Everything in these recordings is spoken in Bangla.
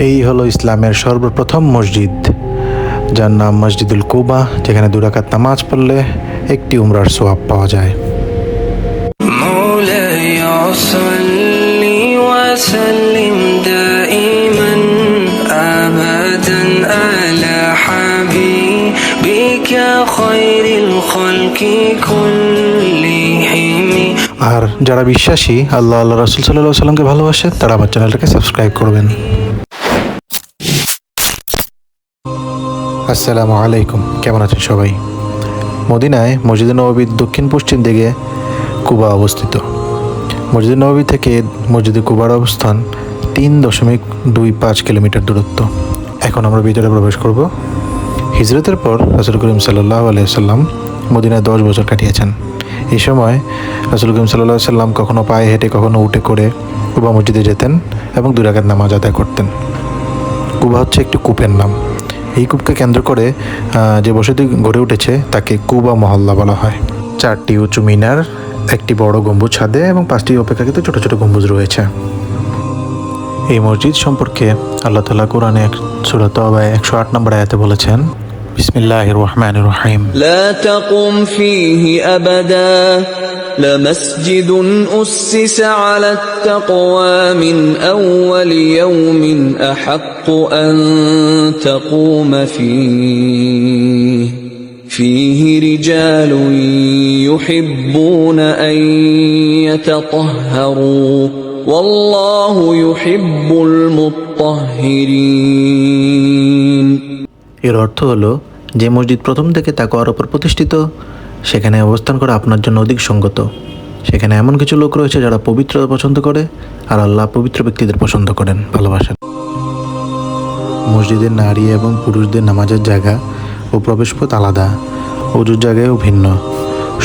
এই হলো ইসলামের সর্বপ্রথম মসজিদ, যার নাম মসজিদুল কুবা, যেখানে 2 রাকাত নামাজ পড়লে একটি উমরার সওয়াব পাওয়া যায়। আর যারা বিশ্বাসী, আল্লাহ রাসূল সাল্লাল্লাহু আলাইহি ওয়াসাল্লামকে ভালোবাসে, তারা আমার চ্যানেলটাকে সাবস্ক্রাইব করবেন। আসসালামু আলাইকুম, কেমন আছেন সবাই? মদিনায় মসজিদে নববীর দক্ষিণ পশ্চিম দিকে কুবা অবস্থিত। মসজিদে নববী থেকে মসজিদে কুবার অবস্থান 3.25 কিলোমিটার দূরত্ব। এখন আমরা ভিতরে প্রবেশ করব। হিজরতের পর রাসূল করিম সাল্লাল্লাহু আলাইহি ওয়াসাল্লাম মদিনায় 10 বছর কাটিয়েছেন। এই সময় রাসূল করিম সাল্লাল্লাহু আলাইহি ওয়াসাল্লাম কখনো পায়ে হেঁটে, কখনো উঠে করে কুবা মসজিদে যেতেন এবং 2 রাকাত নামাজ আদায় করতেন। কুবা হচ্ছে একটি কূপের নাম। এই কূপকে কেন্দ্র করে যে বসতি গড়ে উঠেছে তাকে কুবা মহল্লা বলা হয়। 4টি উঁচু মিনার, একটি বড় গম্বুজ ছাদে এবং 5টি অপেক্ষাকৃত ছোট ছোট গম্বুজ রয়েছে। এই মসজিদ সম্পর্কে আল্লাহ তাআলা কোরআনে সূরা তাওবায় 108 নম্বর আয়াতে বলেছেন, বিসমিল্লাহির রহমানির রহিম, লা তাকুম ফীহি আবাদা لمسجد أسس على التقوى من أول يوم أحق أن تقوم فيه رجال يحبون أن يتطهروا والله يحب المطهرين। এর অর্থ হলো, যে মসজিদ প্রথম থেকে তাকওয়ার উপর প্রতিষ্ঠিত, সেখানে অবস্থান করা আপনার জন্য অধিক সঙ্গত। সেখানে এমন কিছু লোক রয়েছে যারা পবিত্রতা পছন্দ করে, আর আল্লাহ পবিত্র ব্যক্তিদের পছন্দ করেন, ভালোবাসেন। মসজিদের নারী এবং পুরুষদের নামাজের জায়গা ও প্রবেশপথ আলাদা, ওযুর জায়গায়ও ভিন্ন।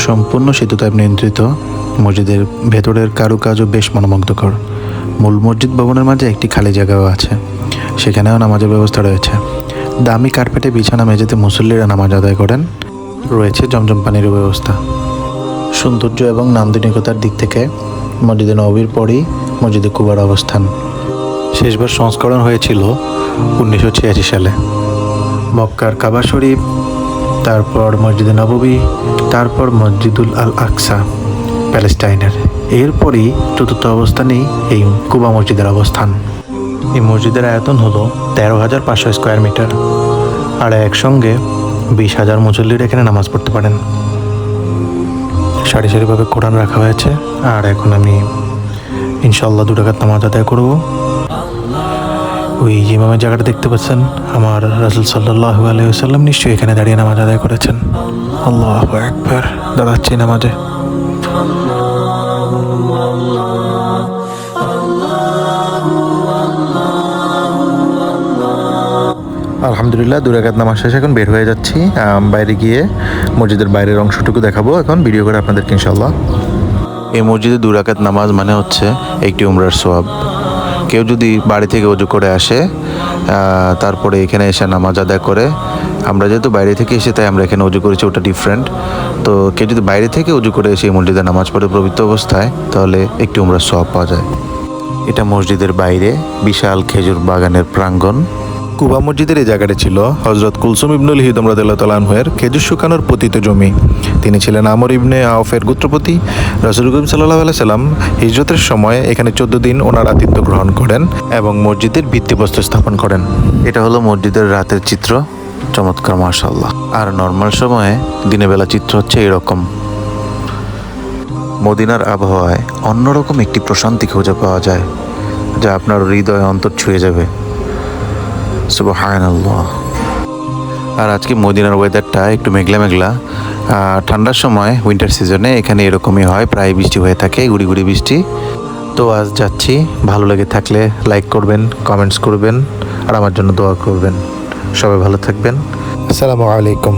সম্পূর্ণ শীততাপ নিয়ন্ত্রিত। মসজিদের ভেতরের কারুকাজও বেশ মনোমুগ্ধকর। মূল মসজিদ ভবনের মাঝে একটি খালি জায়গাও আছে, সেখানেও নামাজের ব্যবস্থা রয়েছে। দামি কার্পেটে বিছানা মেঝেতে মুসল্লিরা নামাজ আদায় করেন। রয়েছে জমজম পানির ব্যবস্থা। সৌন্দর্য এবং নান্দনিকতার দিক থেকে মসজিদে নববীর পরই মসজিদে কুবার অবস্থান। শেষবার সংস্করণ হয়েছিল 1986 সালে। মক্কার কাবা শরীফ, তারপর মসজিদে নববী, তারপর মসজিদুল আল আকসা প্যালেস্টাইনের। এরপরই চতুর্থ অবস্থানেই এই কুবা মসজিদের অবস্থান। এই মসজিদের আয়তন হলো 13,500 স্কোয়ার মিটার, আর একসঙ্গে 20,000 মুসল্লির এখানে নামাজ পড়তে পারেন। সারি সারিভাবে কোরআন রাখা হয়েছে। আর এখন আমি ইনশাআল্লাহ 2 রাকাত নামাজ আদায় করব। ওই ইমামের জায়গাটা দেখতে পাচ্ছেন, আমার রাসূল সাল্লাল্লাহু আলাইহি ওয়াসাল্লাম নিশ্চয়ই এখানে দাঁড়িয়ে নামাজ আদায় করেছেন। আল্লাহু আকবার। দাঁড়াচ্ছি নামাজে। আলহামদুলিল্লাহ, 2 রাকাত নামাজ শেষে এখন বের হয়ে যাচ্ছি। বাইরে গিয়ে মসজিদের বাইরের অংশটুকু দেখাবো এখন ভিডিও করে আপনাদেরকে ইনশাআল্লাহ। এই মসজিদে 2 রাকাত নামাজ মানে হচ্ছে একটি উমরার সওয়াব। কেউ যদি বাড়ি থেকে ওযু করে আসে, তারপরে এখানে এসে নামাজ আদায় করে, আমরা যেহেতু বাইরে থেকে এসে তাই আমরা এখানে ওযু করেছি, ওটা ডিফারেন্ট। তো কেউ যদি বাইরে থেকে ওযু করে এসে এই মসজিদে নামাজ পড়ে পবিত্র অবস্থায়, তাহলে একটি উমরার সওয়াব পাওয়া যায়। এটা মসজিদের বাইরে বিশাল খেজুর বাগানের প্রাঙ্গণ। কুবা মসজিদের এই জায়গাটি ছিল হযরত কুলসুম ইবনুল হিদম রাদিয়াল্লাহু তাআলা আনহু এর খেজুর শুকানোর পতিত জমি। তিনি ছিলেন আমর ইবনে আওফের গোত্রপতি। রাসূল করিম সাল্লাল্লাহু আলাইহি সাল্লাম হিজরতের সময় এখানে 14 দিন ওনার আতিথ্য গ্রহণ করেন এবং মসজিদের ভিত্তিপ্রস্তর স্থাপন করেন। এটা হলো মসজিদের রাতের চিত্র। চমৎকার, মাশাআল্লাহ। আর নর্মাল সময়ে দিনের বেলা চিত্র হচ্ছে এরকম। মদিনার আবহাওয়ায় অন্যরকম একটি প্রশান্তি খুঁজে পাওয়া যায়, যা আপনার হৃদয় অন্তর ছুঁয়ে যাবে। সুবহানাল্লাহ। আর আজকে মদিনার ওয়েদারটা একটু মেঘলা মেঘলা। ঠান্ডার সময় উইন্টার সিজনে এখানে এরকমই হয়, প্রায় বৃষ্টি হয়ে থাকে, গুড়ি গুড়ি বৃষ্টি। তো আজ যাচ্ছি। ভালো লেগে থাকলে লাইক করবেন, কমেন্টস করবেন, আর আমার জন্য দোয়া করবেন। সবাই ভালো থাকবেন। আসসালামু আলাইকুম।